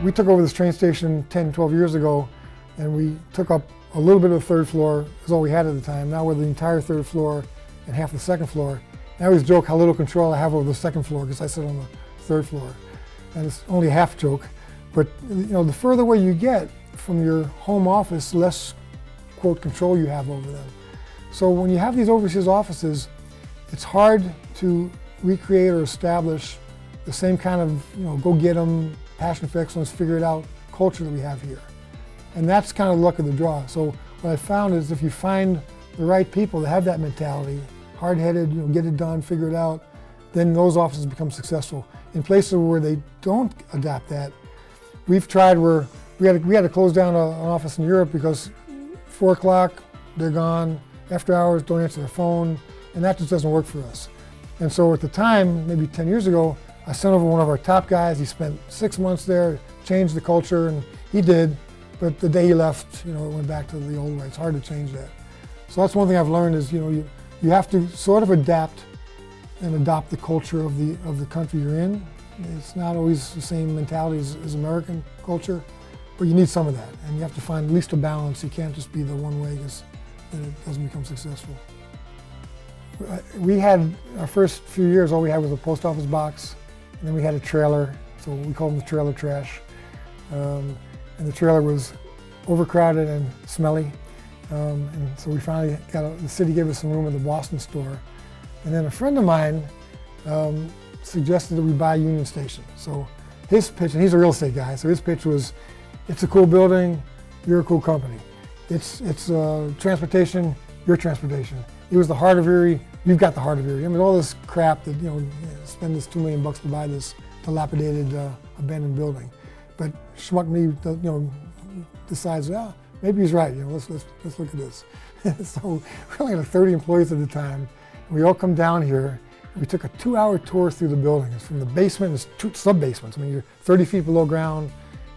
We took over this train station 10, 12 years ago, and we took up a little bit of the third floor. That's all we had at the time. Now we're the entire third floor and half the second floor. And I always joke how little control I have over the second floor because I sit on the third floor. And it's only a half joke. But the further away you get from your home office, less, quote, control you have over them. So when you have these overseas offices, it's hard to recreate or establish the same kind of, go get them, passion for excellence, figure it out culture that we have here. And that's kind of the luck of the draw. So what I found is if you find the right people that have that mentality, hard-headed, get it done, figure it out, then those offices become successful. In places where they don't adopt that, we've tried where we had to close down an office in Europe because 4 o'clock, they're gone, after hours, don't answer their phone, and that just doesn't work for us. And so at the time, maybe 10 years ago, I sent over one of our top guys. He spent 6 months there, changed the culture, and he did. But the day he left, it went back to the old way. It's hard to change that. So that's one thing I've learned is, you have to sort of adapt and adopt the culture of the country you're in. It's not always the same mentality as American culture, but you need some of that. And you have to find at least a balance. You can't just be the one way because then it doesn't become successful. We had, our first few years, all we had was a post office box, and then we had a trailer, so we called them the trailer trash. And the trailer was overcrowded and smelly. And so we finally the city gave us some room at the Boston store. And then a friend of mine suggested that we buy Union Station. So his pitch, and he's a real estate guy, so his pitch was, it's a cool building, you're a cool company. It's transportation, you're transportation. It was the heart of Erie, you've got the heart of Erie. I mean, all this crap that, spend this $2 million to buy this dilapidated, abandoned building. But schmuck me, decides, well, maybe he's right. Let's look at this. So we only had 30 employees at the time. We all come down here. We took a 2-hour tour through the building. It's from the basement, it's 2 sub-basements. I mean, you're 30 feet below ground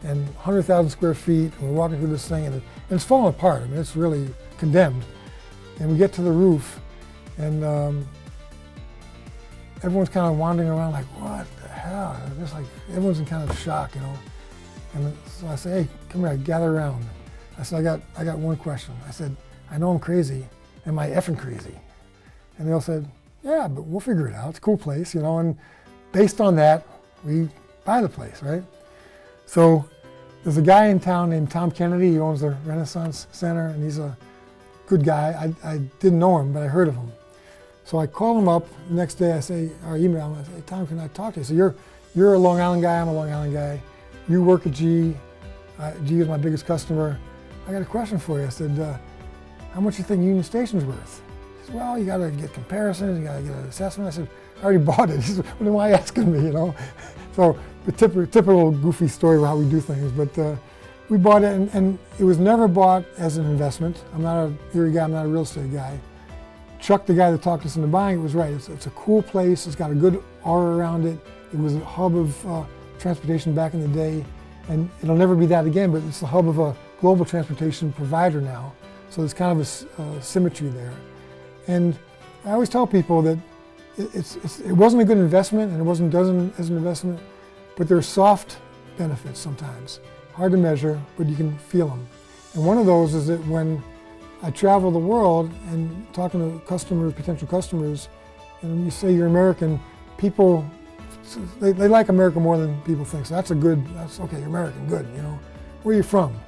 and 100,000 square feet. And we're walking through this thing, and it's falling apart. I mean, it's really condemned. And we get to the roof, and everyone's kind of wandering around like, what the hell? Just like everyone's in kind of shock, And so I say, hey, come here, gather around. I said, I got one question. I said, I know I'm crazy. Am I effing crazy? And they all said, yeah, but we'll figure it out. It's a cool place, And based on that, we buy the place, right? So there's a guy in town named Tom Kennedy. He owns the Renaissance Center, and he's a good guy. I didn't know him, but I heard of him. So I call him up the next day. I say, or email him. I say, hey, Tom, can I talk to you? So you're a Long Island guy. I'm a Long Island guy. You work at GE. GE is my biggest customer. I got a question for you. I said, how much do you think Union Station's worth? He said, well, you got to get comparisons. You got to get an assessment. I said, I already bought it. He said, well, then why asking me, So the typical goofy story of how we do things. But we bought it, and it was never bought as an investment. I'm not a Erie guy. I'm not a real estate guy. Chuck, the guy that talked us into buying it, was right. It's a cool place. It's got a good aura around it. It was a hub of transportation back in the day, and it'll never be that again, but it's the hub of a global transportation provider now. So there's kind of a symmetry there. And I always tell people that it wasn't a good investment, and it wasn't done as an investment, but there are soft benefits sometimes. Hard to measure, but you can feel them. And one of those is that when I travel the world and talking to customers, potential customers, and you say you're American, people, they like America more than people think. So that's okay, you're American, good, Where are you from?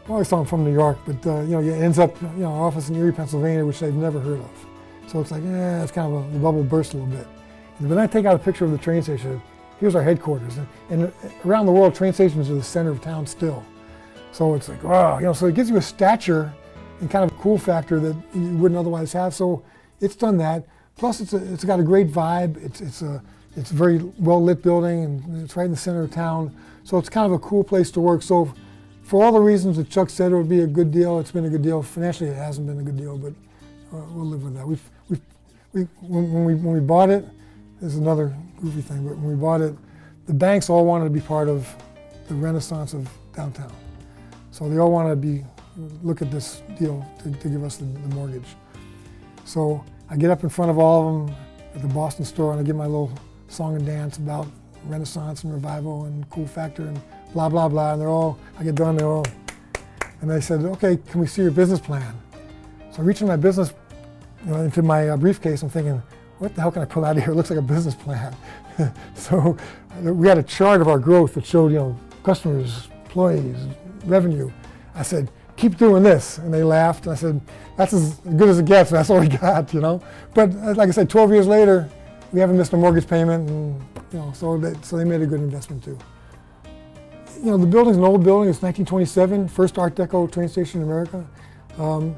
I always thought I'm from New York, but it ends up, our office in Erie, Pennsylvania, which they've never heard of. So it's like, it's kind of the bubble burst a little bit. And then I take out a picture of the train station. Here's our headquarters. And around the world, train stations are the center of town still. So it's like, wow, so it gives you a stature and kind of a cool factor that you wouldn't otherwise have. So it's done that. Plus, it's got a great vibe. It's a very well-lit building, and it's right in the center of town. So it's kind of a cool place to work. So for all the reasons that Chuck said it would be a good deal, it's been a good deal. Financially, it hasn't been a good deal, but we'll live with that. When we bought it, there's another goofy thing, but when we bought it, the banks all wanted to be part of the renaissance of downtown. So they all wanted to look at this deal to give us the mortgage. So I get up in front of all of them at the Boston store, and I give my little song and dance about Renaissance and revival and cool factor, and blah, blah, blah. And I get done, and they said, okay, can we see your business plan? So I reach in my business, into my briefcase. I'm thinking, what the hell can I pull out of here? It looks like a business plan. So we had a chart of our growth that showed, customers, employees, revenue. I said, keep doing this. And they laughed. And I said, that's as good as it gets. That's all we got, But like I said, 12 years later, we haven't missed a mortgage payment. And, so they made a good investment too. The building's an old building. It's 1927, first Art Deco train station in America. And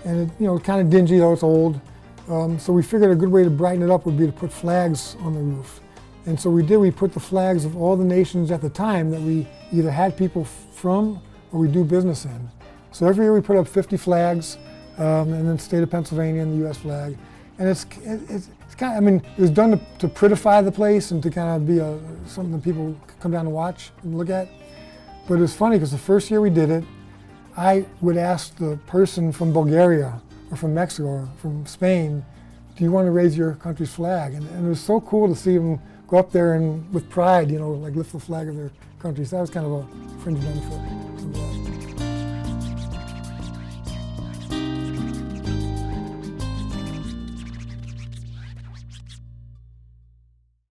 it, kind of dingy though, it's old. So we figured a good way to brighten it up would be to put flags on the roof. And so we put the flags of all the nations at the time that we either had people from or we do business in. So every year we put up 50 flags, and then the state of Pennsylvania and the US flag. And it's kind of, it was done to prettify the place and to kind of be something that people come down and watch and look at. But it was funny because the first year we did it, I would ask the person from Bulgaria or from Mexico or from Spain, do you want to raise your country's flag? And it was so cool to see them go up there and with pride, like lift the flag of their country. So that was kind of a fringe benefit.